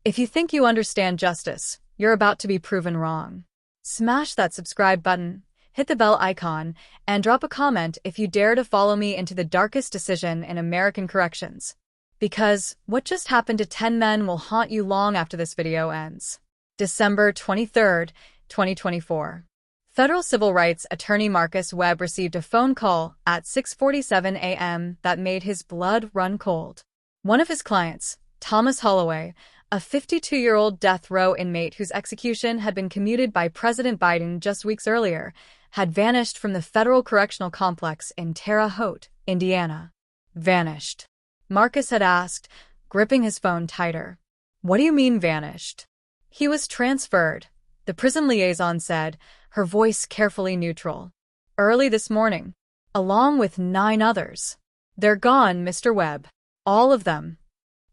If you think you understand justice, you're about to be proven wrong. Smash that subscribe button, hit the bell icon, and drop a comment if you dare to follow me into the darkest decision in American corrections. Because what just happened to 10 men will haunt you long after this video ends. December 23, 2024. Federal civil rights attorney Marcus Webb received a phone call at 6:47 a.m. that made his blood run cold. One of his clients, Thomas Holloway, a 52-year-old death row inmate whose execution had been commuted by President Biden just weeks earlier, had vanished from the federal correctional complex in Terre Haute, Indiana. Vanished. Marcus had asked, gripping his phone tighter. "What do you mean vanished?" "He was transferred," the prison liaison said, her voice carefully neutral. "Early this morning, along with 9 others. They're gone, Mr. Webb. All of them."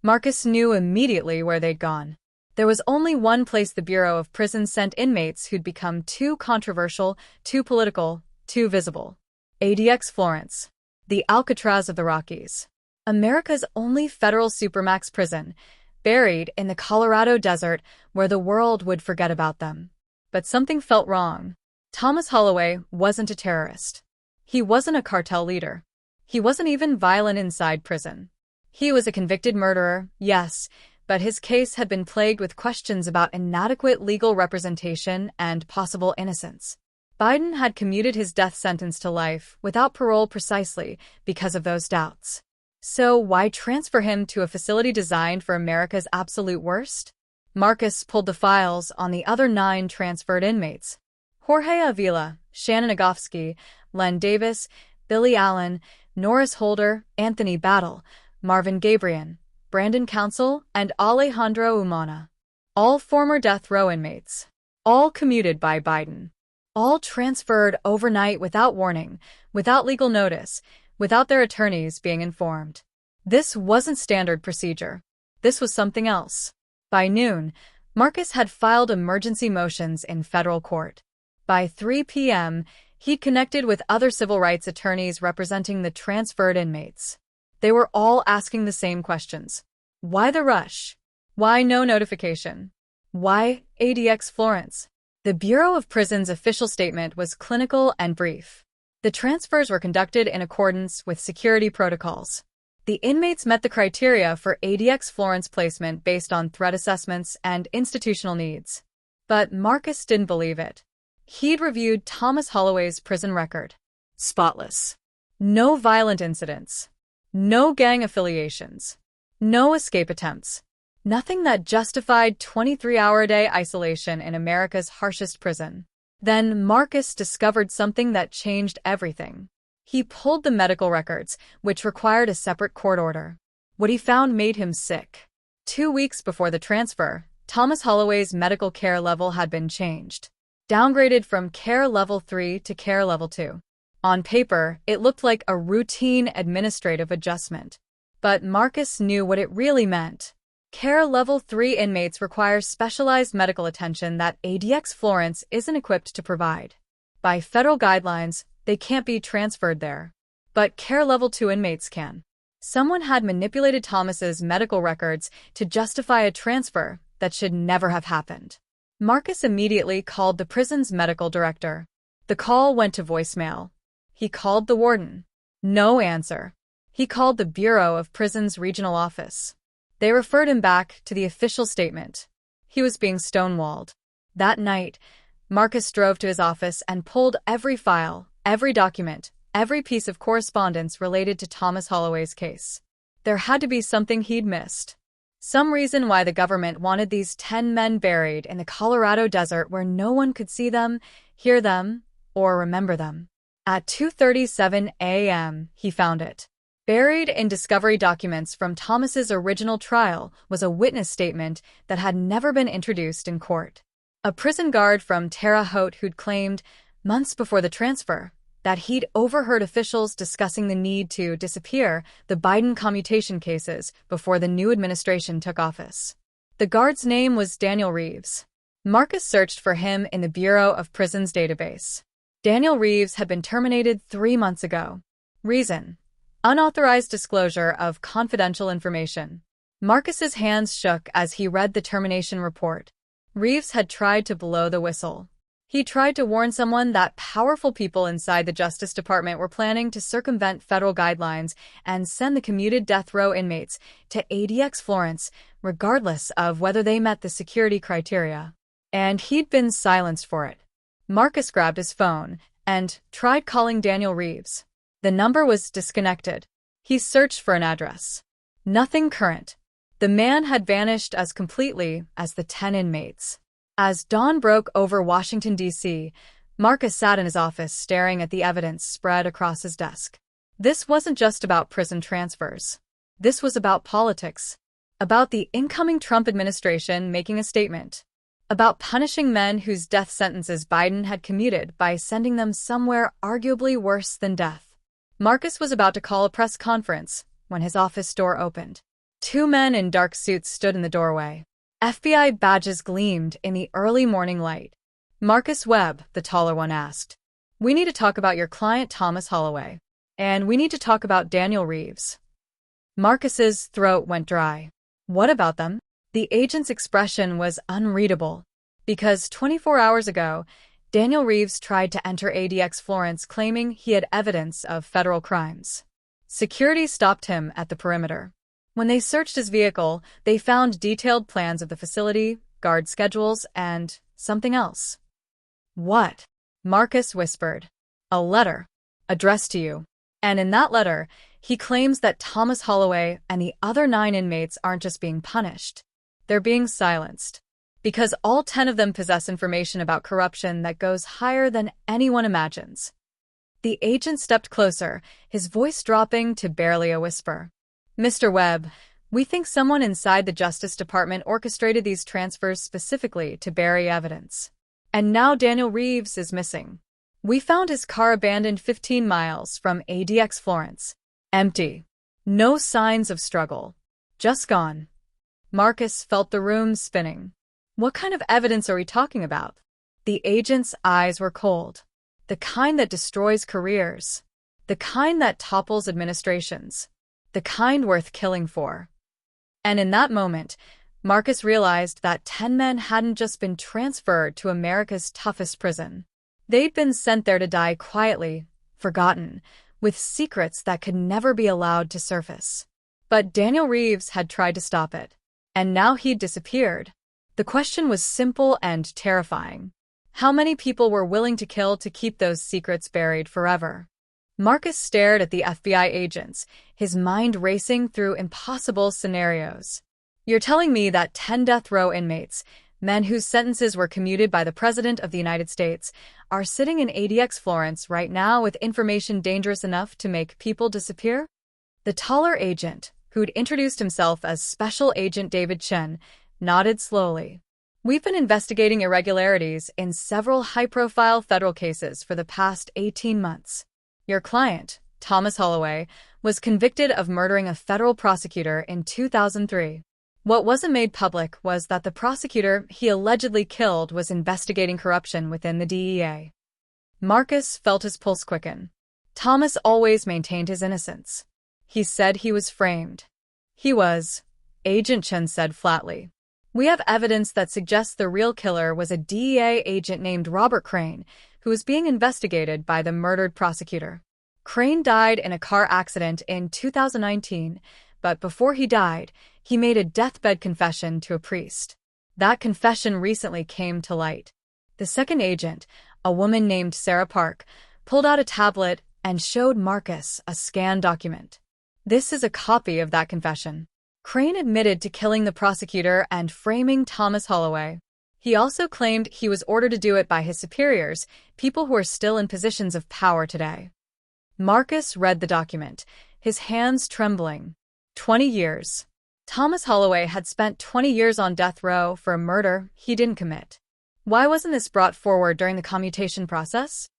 Marcus knew immediately where they'd gone. There was only one place the Bureau of Prisons sent inmates who'd become too controversial, too political, too visible. ADX Florence, the Alcatraz of the Rockies. America's only federal supermax prison, buried in the Colorado desert where the world would forget about them. But something felt wrong. Thomas Holloway wasn't a terrorist. He wasn't a cartel leader. He wasn't even violent inside prison. He was a convicted murderer, yes, but his case had been plagued with questions about inadequate legal representation and possible innocence. Biden had commuted his death sentence to life without parole precisely because of those doubts. So why transfer him to a facility designed for America's absolute worst? Marcus pulled the files on the other 9 transferred inmates. Jorge Avila, Shannon Agofsky, Len Davis, Billy Allen, Norris Holder, Anthony Battle, Marvin Gabriel, Brandon Council, and Alejandro Umana. All former death row inmates. All commuted by Biden. All transferred overnight without warning, without legal notice, without their attorneys being informed. This wasn't standard procedure. This was something else. By noon, Marcus had filed emergency motions in federal court. By 3 p.m., he'd connected with other civil rights attorneys representing the transferred inmates. They were all asking the same questions. Why the rush? Why no notification? Why ADX Florence? The Bureau of Prisons' official statement was clinical and brief. The transfers were conducted in accordance with security protocols. The inmates met the criteria for ADX Florence placement based on threat assessments and institutional needs. But Marcus didn't believe it. He'd reviewed Thomas Holloway's prison record. Spotless. No violent incidents. No gang affiliations. No escape attempts. Nothing that justified 23-hour-a-day isolation in America's harshest prison. Then Marcus discovered something that changed everything. He pulled the medical records, which required a separate court order. What he found made him sick. 2 weeks before the transfer, Thomas Holloway's medical care level had been changed. Downgraded from Care Level 3 to Care Level 2. On paper, it looked like a routine administrative adjustment. But Marcus knew what it really meant. Care Level 3 inmates require specialized medical attention that ADX Florence isn't equipped to provide. By federal guidelines, they can't be transferred there. But Care Level 2 inmates can. Someone had manipulated Thomas's medical records to justify a transfer that should never have happened. Marcus immediately called the prison's medical director. The call went to voicemail. He called the warden. No answer. He called the Bureau of Prisons regional office. They referred him back to the official statement. He was being stonewalled. That night, Marcus drove to his office and pulled every file, every document, every piece of correspondence related to Thomas Holloway's case. There had to be something he'd missed. Some reason why the government wanted these 10 men buried in the Colorado desert where no one could see them, hear them, or remember them. At 2:37 a.m., he found it. Buried in discovery documents from Thomas's original trial was a witness statement that had never been introduced in court. A prison guard from Terre Haute who'd claimed, months before the transfer, that he'd overheard officials discussing the need to disappear the Biden commutation cases before the new administration took office. The guard's name was Daniel Reeves. Marcus searched for him in the Bureau of Prisons database. Daniel Reeves had been terminated 3 months ago. Reason: unauthorized disclosure of confidential information. Marcus's hands shook as he read the termination report. Reeves had tried to blow the whistle. He tried to warn someone that powerful people inside the Justice Department were planning to circumvent federal guidelines and send the commuted death row inmates to ADX Florence, regardless of whether they met the security criteria. And he'd been silenced for it. Marcus grabbed his phone and tried calling Daniel Reeves. The number was disconnected. He searched for an address. Nothing current. The man had vanished as completely as the 10 inmates. As dawn broke over Washington, D.C., Marcus sat in his office staring at the evidence spread across his desk. This wasn't just about prison transfers. This was about politics. About the incoming Trump administration making a statement. About punishing men whose death sentences Biden had commuted by sending them somewhere arguably worse than death. Marcus was about to call a press conference when his office door opened. 2 men in dark suits stood in the doorway. FBI badges gleamed in the early morning light. Marcus Webb, the taller one, asked, "We need to talk about your client Thomas Holloway. And we need to talk about Daniel Reeves." Marcus's throat went dry. What about them? The agent's expression was unreadable. Because 24 hours ago, Daniel Reeves tried to enter ADX Florence claiming he had evidence of federal crimes. Security stopped him at the perimeter. When they searched his vehicle, they found detailed plans of the facility, guard schedules, and something else. "What?" Marcus whispered. "A letter. Addressed to you. And in that letter, he claims that Thomas Holloway and the other 9 inmates aren't just being punished. They're being silenced. Because all 10 of them possess information about corruption that goes higher than anyone imagines." The agent stepped closer, his voice dropping to barely a whisper. "Mr. Webb, we think someone inside the Justice Department orchestrated these transfers specifically to bury evidence. And now Daniel Reeves is missing. We found his car abandoned 15 miles from ADX Florence. Empty. No signs of struggle. Just gone." Marcus felt the room spinning. What kind of evidence are we talking about? The agent's eyes were cold. The kind that destroys careers. The kind that topples administrations. The kind worth killing for. And in that moment, Marcus realized that 10 men hadn't just been transferred to America's toughest prison. They'd been sent there to die quietly, forgotten, with secrets that could never be allowed to surface. But Daniel Reeves had tried to stop it. And now he'd disappeared. The question was simple and terrifying. How many people were willing to kill to keep those secrets buried forever? Marcus stared at the FBI agents, his mind racing through impossible scenarios. "You're telling me that 10 death row inmates, men whose sentences were commuted by the President of the United States, are sitting in ADX Florence right now with information dangerous enough to make people disappear?" The taller agent, who'd introduced himself as Special Agent David Chen, nodded slowly. "We've been investigating irregularities in several high-profile federal cases for the past 18 months. Your client, Thomas Holloway, was convicted of murdering a federal prosecutor in 2003. What wasn't made public was that the prosecutor he allegedly killed was investigating corruption within the DEA." Marcus felt his pulse quicken. Thomas always maintained his innocence. He said he was framed. He was, Agent Chen said flatly. "We have evidence that suggests the real killer was a DEA agent named Robert Crohn, who was being investigated by the murdered prosecutor. Crohn died in a car accident in 2019, but before he died, he made a deathbed confession to a priest. That confession recently came to light. The second agent, a woman named Sarah Park, pulled out a tablet and showed Marcus a scanned document. This is a copy of that confession. Crohn admitted to killing the prosecutor and framing Thomas Holloway. He also claimed he was ordered to do it by his superiors, people who are still in positions of power today." Marcus read the document, his hands trembling. 20 years. Thomas Holloway had spent 20 years on death row for a murder he didn't commit. Why wasn't this brought forward during the commutation process?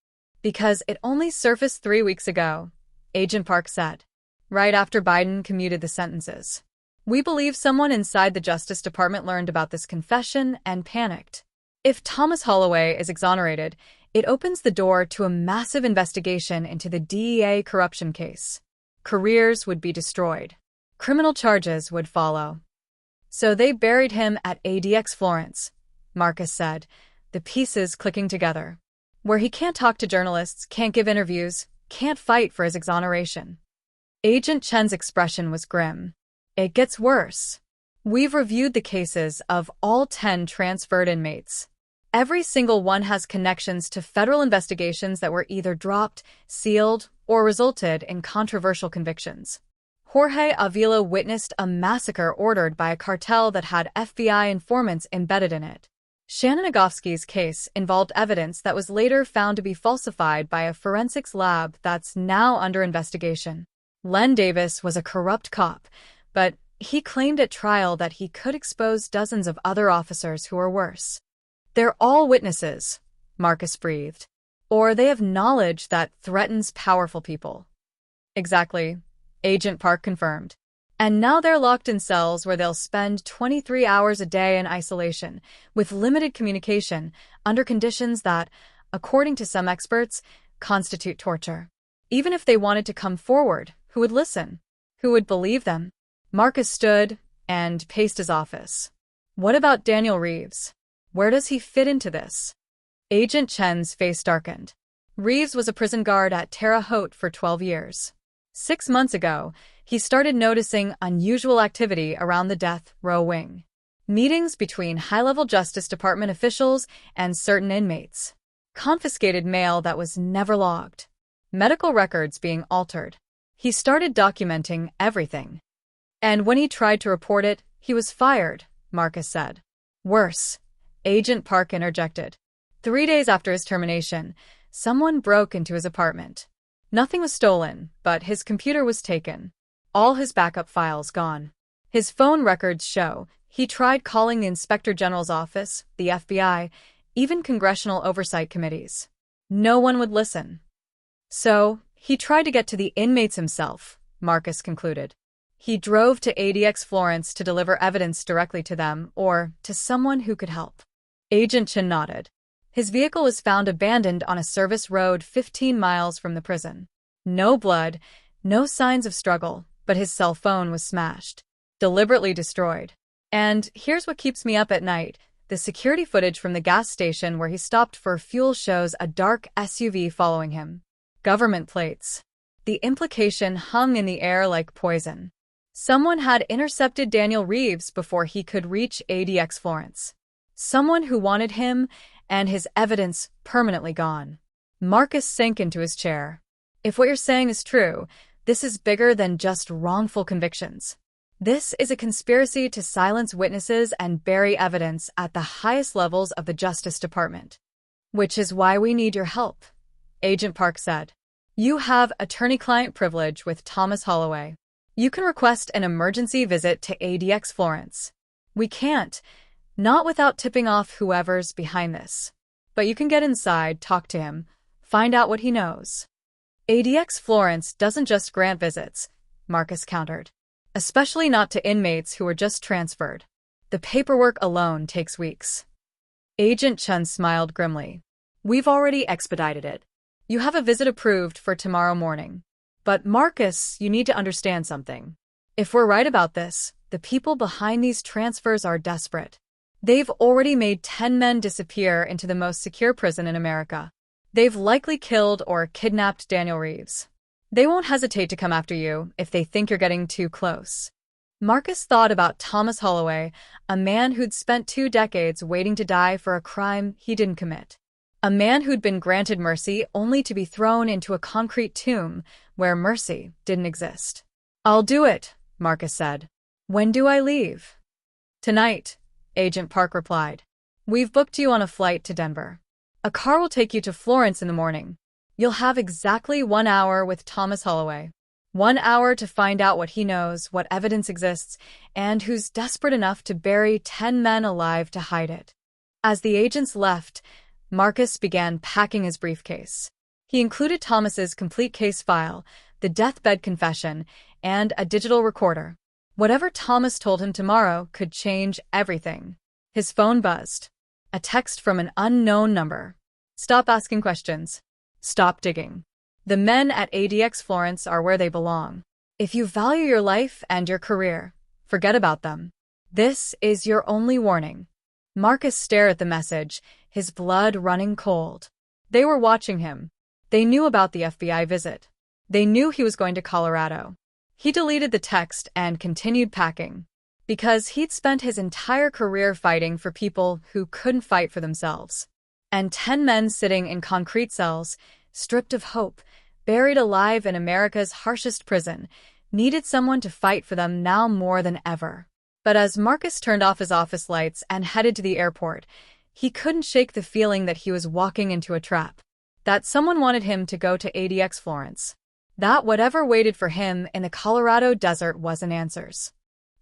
Because it only surfaced 3 weeks ago, Agent Park said, right after Biden commuted the sentences. "We believe someone inside the Justice Department learned about this confession and panicked. If Thomas Holloway is exonerated, it opens the door to a massive investigation into the DEA corruption case. Careers would be destroyed. Criminal charges would follow. So they buried him at ADX Florence, Marcus said, the pieces clicking together. Where he can't talk to journalists, can't give interviews, can't fight for his exoneration. Agent Chen's expression was grim. It gets worse. We've reviewed the cases of all 10 transferred inmates. Every single one has connections to federal investigations that were either dropped, sealed, or resulted in controversial convictions. Jorge Avila witnessed a massacre ordered by a cartel that had FBI informants embedded in it. Shannon Agofsky's case involved evidence that was later found to be falsified by a forensics lab that's now under investigation. Len Davis was a corrupt cop, but he claimed at trial that he could expose dozens of other officers who are worse. They're all witnesses, Marcus breathed. Or they have knowledge that threatens powerful people. Exactly, Agent Park confirmed. And now they're locked in cells where they'll spend 23 hours a day in isolation, with limited communication, under conditions that, according to some experts, constitute torture. Even if they wanted to come forward, who would listen? Who would believe them? Marcus stood and paced his office. What about Daniel Reeves? Where does he fit into this? Agent Chen's face darkened. Reeves was a prison guard at Terre Haute for 12 years. 6 months ago, he started noticing unusual activity around the death row wing. Meetings between high-level Justice Department officials and certain inmates. Confiscated mail that was never logged. Medical records being altered. He started documenting everything. And when he tried to report it, he was fired, Marcus said. Worse, Agent Park interjected. 3 days after his termination, someone broke into his apartment. Nothing was stolen, but his computer was taken. All his backup files gone. His phone records show he tried calling the Inspector General's office, the FBI, even congressional oversight committees. No one would listen. So, he tried to get to the inmates himself, Marcus concluded. He drove to ADX Florence to deliver evidence directly to them or to someone who could help. Agent Chen nodded. His vehicle was found abandoned on a service road 15 miles from the prison. No blood, no signs of struggle, but his cell phone was smashed. Deliberately destroyed. And here's what keeps me up at night. The security footage from the gas station where he stopped for fuel shows a dark SUV following him. Government plates. The implication hung in the air like poison. Someone had intercepted Daniel Reeves before he could reach ADX Florence. Someone who wanted him and his evidence permanently gone. Marcus sank into his chair. If what you're saying is true, this is bigger than just wrongful convictions. This is a conspiracy to silence witnesses and bury evidence at the highest levels of the Justice Department. Which is why we need your help, Agent Park said. You have attorney-client privilege with Thomas Holloway. You can request an emergency visit to ADX Florence. We can't, not without tipping off whoever's behind this. But you can get inside, talk to him, find out what he knows. ADX Florence doesn't just grant visits, Marcus countered. Especially not to inmates who were just transferred. The paperwork alone takes weeks. Agent Chen smiled grimly. We've already expedited it. You have a visit approved for tomorrow morning. But Marcus, you need to understand something. If we're right about this, the people behind these transfers are desperate. They've already made 10 men disappear into the most secure prison in America. They've likely killed or kidnapped Daniel Reeves. They won't hesitate to come after you if they think you're getting too close. Marcus thought about Thomas Holloway, a man who'd spent 2 decades waiting to die for a crime he didn't commit. A man who'd been granted mercy only to be thrown into a concrete tomb where mercy didn't exist. I'll do it, Marcus said. When do I leave? Tonight, Agent Park replied. We've booked you on a flight to Denver. A car will take you to Florence in the morning. You'll have exactly 1 hour with Thomas Holloway. 1 hour to find out what he knows, what evidence exists, and who's desperate enough to bury 10 men alive to hide it. As the agents left, Marcus began packing his briefcase. He included Thomas's complete case file, the deathbed confession, and a digital recorder. Whatever Thomas told him tomorrow could change everything. His phone buzzed. A text from an unknown number. Stop asking questions. Stop digging. The men at ADX Florence are where they belong. If you value your life and your career, forget about them. This is your only warning. Marcus stared at the message, his blood running cold. They were watching him. They knew about the FBI visit. They knew he was going to Colorado. He deleted the text and continued packing. Because he'd spent his entire career fighting for people who couldn't fight for themselves. And 10 men sitting in concrete cells, stripped of hope, buried alive in America's harshest prison, needed someone to fight for them now more than ever. But as Marcus turned off his office lights and headed to the airport, he couldn't shake the feeling that he was walking into a trap. That someone wanted him to go to ADX Florence. That whatever waited for him in the Colorado desert wasn't answers.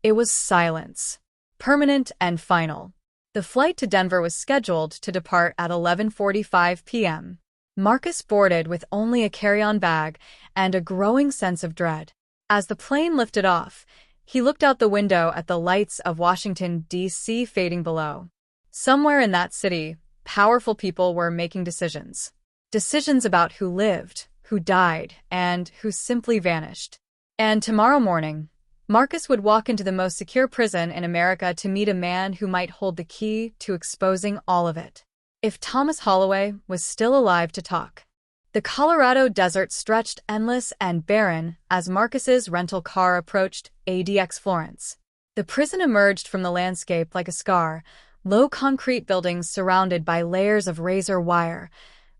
It was silence. Permanent and final. The flight to Denver was scheduled to depart at 11:45 p.m. Marcus boarded with only a carry-on bag and a growing sense of dread. As the plane lifted off, he looked out the window at the lights of Washington, D.C. fading below. Somewhere in that city, powerful people were making decisions. Decisions about who lived, who died, and who simply vanished. And tomorrow morning, Marcus would walk into the most secure prison in America to meet a man who might hold the key to exposing all of it. If Thomas Holloway was still alive to talk. The Colorado desert stretched endless and barren as Marcus's rental car approached ADX Florence. The prison emerged from the landscape like a scar, low concrete buildings surrounded by layers of razor wire,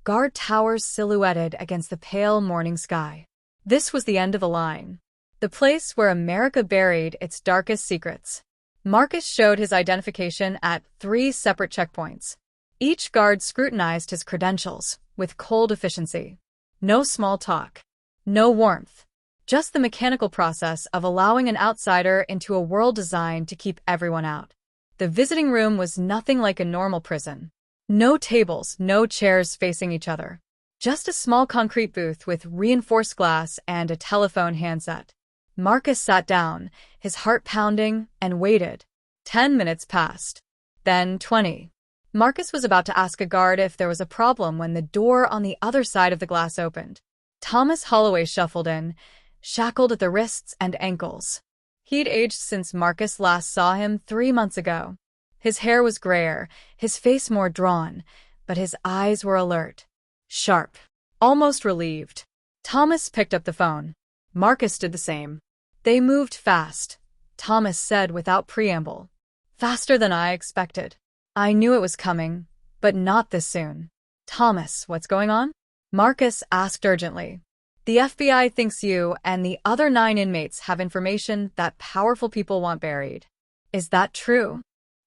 guard towers silhouetted against the pale morning sky. This was the end of a line. The place where America buried its darkest secrets. Marcus showed his identification at 3 separate checkpoints. Each guard scrutinized his credentials with cold efficiency. No small talk. No warmth. Just the mechanical process of allowing an outsider into a world designed to keep everyone out. The visiting room was nothing like a normal prison. No tables, no chairs facing each other. Just a small concrete booth with reinforced glass and a telephone handset. Marcus sat down, his heart pounding, and waited. 10 minutes passed. Then 20. Marcus was about to ask a guard if there was a problem when the door on the other side of the glass opened. Thomas Holloway shuffled in, shackled at the wrists and ankles. He'd aged since Marcus last saw him 3 months ago. His hair was grayer, his face more drawn, but his eyes were alert. Sharp. Almost relieved. Thomas picked up the phone. Marcus did the same. They moved fast, Thomas said without preamble. Faster than I expected. I knew it was coming, but not this soon. Thomas, what's going on? Marcus asked urgently. The FBI thinks you and the other 9 inmates have information that powerful people want buried. Is that true?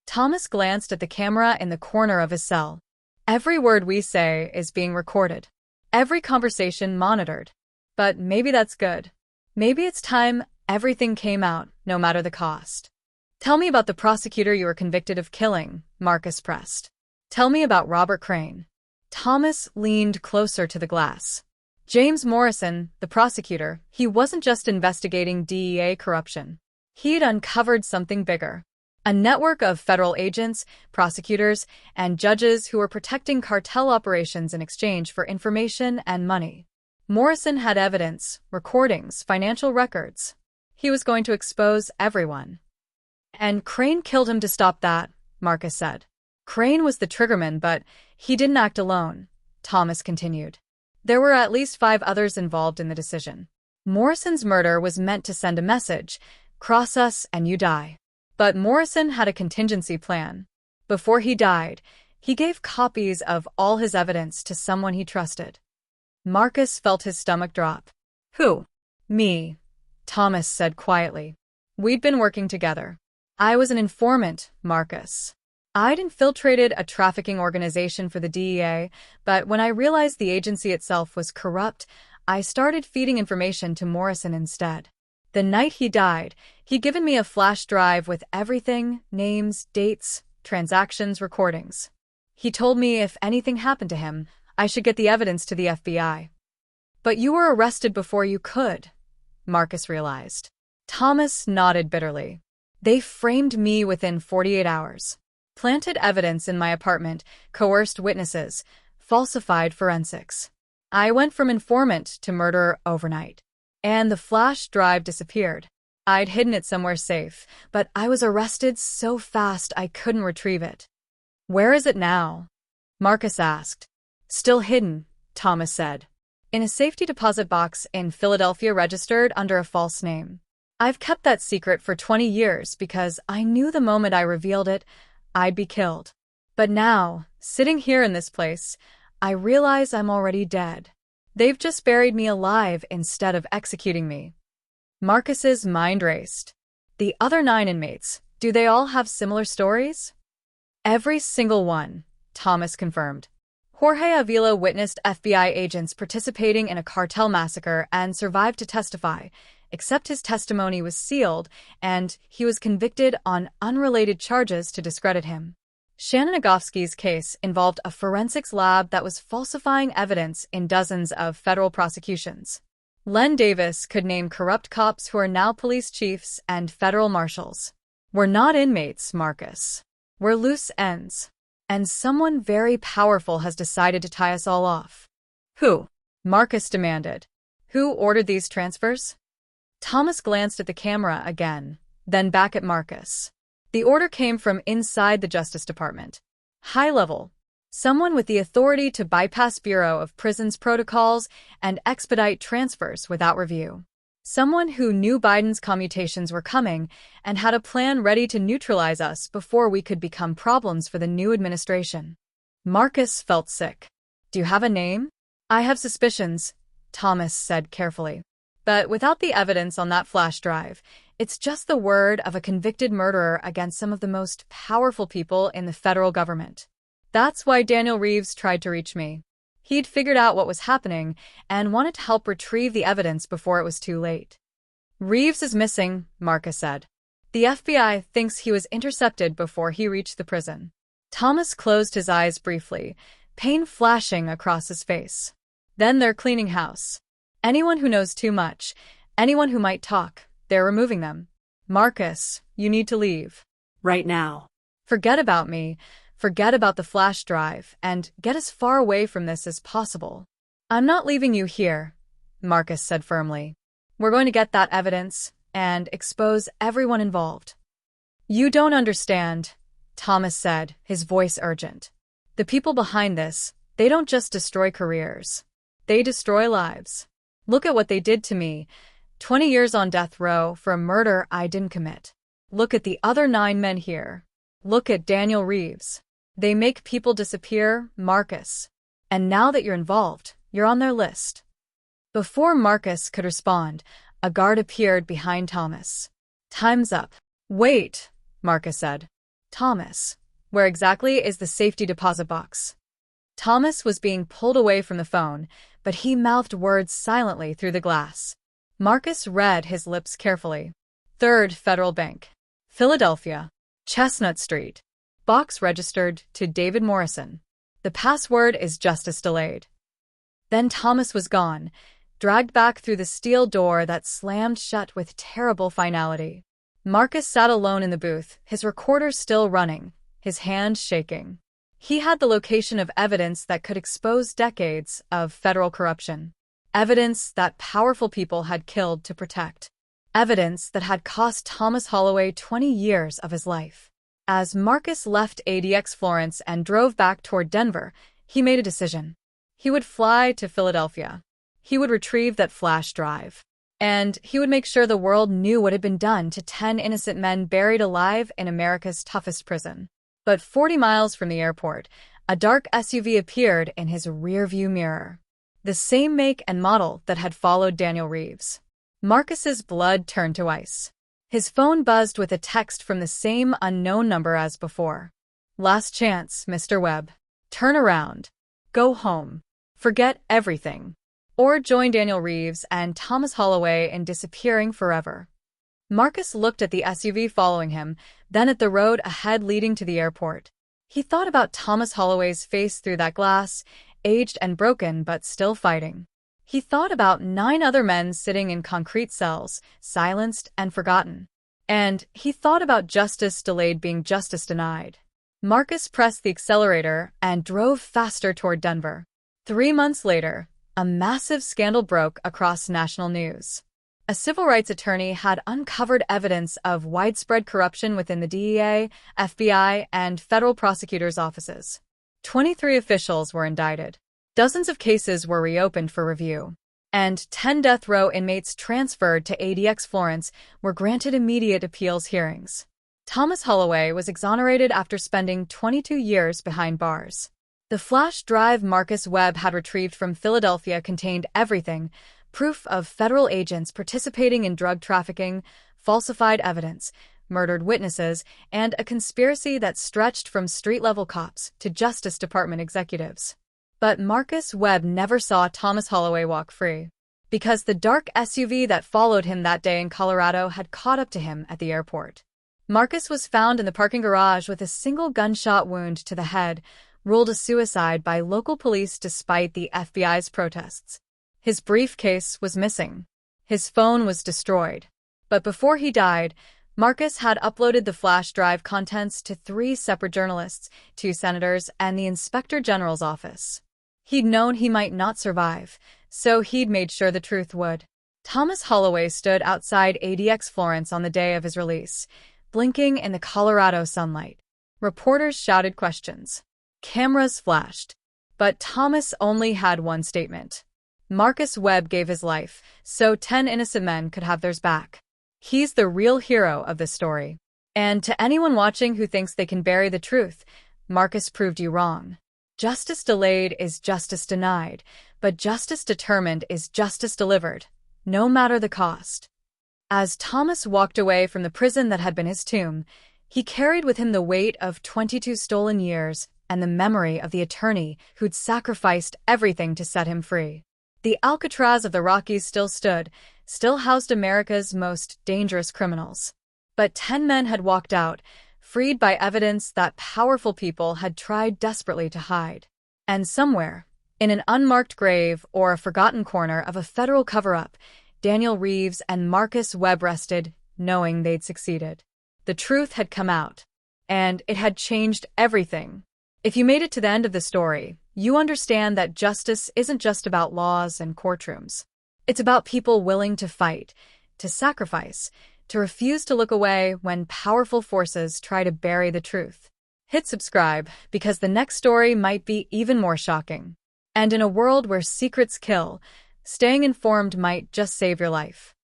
Thomas glanced at the camera in the corner of his cell. Every word we say is being recorded. Every conversation monitored. But maybe that's good. Maybe it's time everything came out, no matter the cost. Tell me about the prosecutor you were convicted of killing, Marcus pressed. Tell me about Robert Crane. Thomas leaned closer to the glass. James Morrison, the prosecutor, he wasn't just investigating DEA corruption. He'd uncovered something bigger. A network of federal agents, prosecutors, and judges who were protecting cartel operations in exchange for information and money. Morrison had evidence, recordings, financial records. He was going to expose everyone. And Crane killed him to stop that, Marcus said. Crane was the triggerman, but he didn't act alone, Thomas continued. There were at least 5 others involved in the decision. Morrison's murder was meant to send a message, cross us and you die. But Morrison had a contingency plan. Before he died, he gave copies of all his evidence to someone he trusted. Marcus felt his stomach drop. Who? Me, Thomas said quietly. We'd been working together. I was an informant, Marcus. I'd infiltrated a trafficking organization for the DEA, but when I realized the agency itself was corrupt, I started feeding information to Morrison instead. The night he died, he'd given me a flash drive with everything, names, dates, transactions, recordings. He told me if anything happened to him, I should get the evidence to the FBI. But you were arrested before you could, Marcus realized. Thomas nodded bitterly. They framed me within 48 hours. Planted evidence in my apartment, coerced witnesses, falsified forensics. I went from informant to murderer overnight. And the flash drive disappeared. I'd hidden it somewhere safe, but I was arrested so fast I couldn't retrieve it. Where is it now? Marcus asked. Still hidden, Thomas said. In a safety deposit box in Philadelphia registered under a false name. I've kept that secret for 20 years because I knew the moment I revealed it, I'd be killed. But now, sitting here in this place, I realize I'm already dead. They've just buried me alive instead of executing me. Marcus's mind raced. The other 9 inmates, do they all have similar stories? Every single one, Thomas confirmed. Jorge Avila witnessed FBI agents participating in a cartel massacre and survived to testify, except his testimony was sealed and he was convicted on unrelated charges to discredit him. Shannon Agofsky's case involved a forensics lab that was falsifying evidence in dozens of federal prosecutions. Len Davis could name corrupt cops who are now police chiefs and federal marshals. We're not inmates, Marcus. We're loose ends. And someone very powerful has decided to tie us all off. Who? Marcus demanded. Who ordered these transfers? Thomas glanced at the camera again, then back at Marcus. The order came from inside the Justice Department. High level. Someone with the authority to bypass Bureau of Prisons protocols and expedite transfers without review. Someone who knew Biden's commutations were coming and had a plan ready to neutralize us before we could become problems for the new administration. Marcus felt sick. Do you have a name? I have suspicions, Thomas said carefully. But without the evidence on that flash drive, it's just the word of a convicted murderer against some of the most powerful people in the federal government. That's why Daniel Reeves tried to reach me. He'd figured out what was happening and wanted to help retrieve the evidence before it was too late. Reeves is missing, Marcus said. The FBI thinks he was intercepted before he reached the prison. Thomas closed his eyes briefly, pain flashing across his face. Then they're cleaning house. Anyone who knows too much, anyone who might talk, they're removing them. Marcus, you need to leave. Right now. Forget about me. Forget about the flash drive, and get as far away from this as possible. I'm not leaving you here, Marcus said firmly. We're going to get that evidence and expose everyone involved. You don't understand, Thomas said, his voice urgent. The people behind this, they don't just destroy careers. They destroy lives. Look at what they did to me. 20 years on death row for a murder I didn't commit. Look at the other 9 men here. Look at Daniel Reeves. They make people disappear, Marcus. And now that you're involved, you're on their list. Before Marcus could respond, a guard appeared behind Thomas. Time's up. Wait, Marcus said. Thomas, where exactly is the safety deposit box? Thomas was being pulled away from the phone, but he mouthed words silently through the glass. Marcus read his lips carefully. 3rd Federal Bank. Philadelphia. Chestnut Street. Box registered to David Morrison. The password is justice delayed. Then Thomas was gone, dragged back through the steel door that slammed shut with terrible finality. Marcus sat alone in the booth, his recorder still running, his hand shaking. He had the location of evidence that could expose decades of federal corruption. Evidence that powerful people had killed to protect. Evidence that had cost Thomas Holloway 20 years of his life. As Marcus left ADX Florence and drove back toward Denver, he made a decision. He would fly to Philadelphia. He would retrieve that flash drive. And he would make sure the world knew what had been done to 10 innocent men buried alive in America's toughest prison. But 40 miles from the airport, a dark SUV appeared in his rearview mirror. The same make and model that had followed Daniel Reeves. Marcus's blood turned to ice. His phone buzzed with a text from the same unknown number as before. Last chance, Mr. Webb. Turn around. Go home. Forget everything. Or join Daniel Reeves and Thomas Holloway in disappearing forever. Marcus looked at the SUV following him, then at the road ahead leading to the airport. He thought about Thomas Holloway's face through that glass, aged and broken but still fighting. He thought about 9 other men sitting in concrete cells, silenced and forgotten. And he thought about justice delayed being justice denied. Marcus pressed the accelerator and drove faster toward Denver. 3 months later, a massive scandal broke across national news. A civil rights attorney had uncovered evidence of widespread corruption within the DEA, FBI, and federal prosecutors' offices. 23 officials were indicted. Dozens of cases were reopened for review. And 10 death row inmates transferred to ADX Florence were granted immediate appeals hearings. Thomas Holloway was exonerated after spending 22 years behind bars. The flash drive Marcus Webb had retrieved from Philadelphia contained everything: proof of federal agents participating in drug trafficking, falsified evidence, murdered witnesses, and a conspiracy that stretched from street-level cops to Justice Department executives. But Marcus Webb never saw Thomas Holloway walk free, because the dark SUV that followed him that day in Colorado had caught up to him at the airport. Marcus was found in the parking garage with a single gunshot wound to the head, ruled a suicide by local police despite the FBI's protests. His briefcase was missing. His phone was destroyed. But before he died, Marcus had uploaded the flash drive contents to 3 separate journalists, 2 senators, and the Inspector General's office. He'd known he might not survive, so he'd made sure the truth would. Thomas Holloway stood outside ADX Florence on the day of his release, blinking in the Colorado sunlight. Reporters shouted questions. Cameras flashed. But Thomas only had one statement. Marcus Webb gave his life, so 10 innocent men could have theirs back. He's the real hero of this story. And to anyone watching who thinks they can bury the truth, Marcus proved you wrong. Justice delayed is justice denied, but justice determined is justice delivered, no matter the cost. As Thomas walked away from the prison that had been his tomb, he carried with him the weight of 22 stolen years and the memory of the attorney who'd sacrificed everything to set him free. The Alcatraz of the Rockies still stood, still housed America's most dangerous criminals. But 10 men had walked out, freed by evidence that powerful people had tried desperately to hide. And somewhere, in an unmarked grave or a forgotten corner of a federal cover-up, Daniel Reeves and Marcus Webb rested, knowing they'd succeeded. The truth had come out, and it had changed everything. If you made it to the end of the story, you understand that justice isn't just about laws and courtrooms. It's about people willing to fight, to sacrifice, to refuse to look away when powerful forces try to bury the truth. Hit subscribe, because the next story might be even more shocking. And in a world where secrets kill, staying informed might just save your life.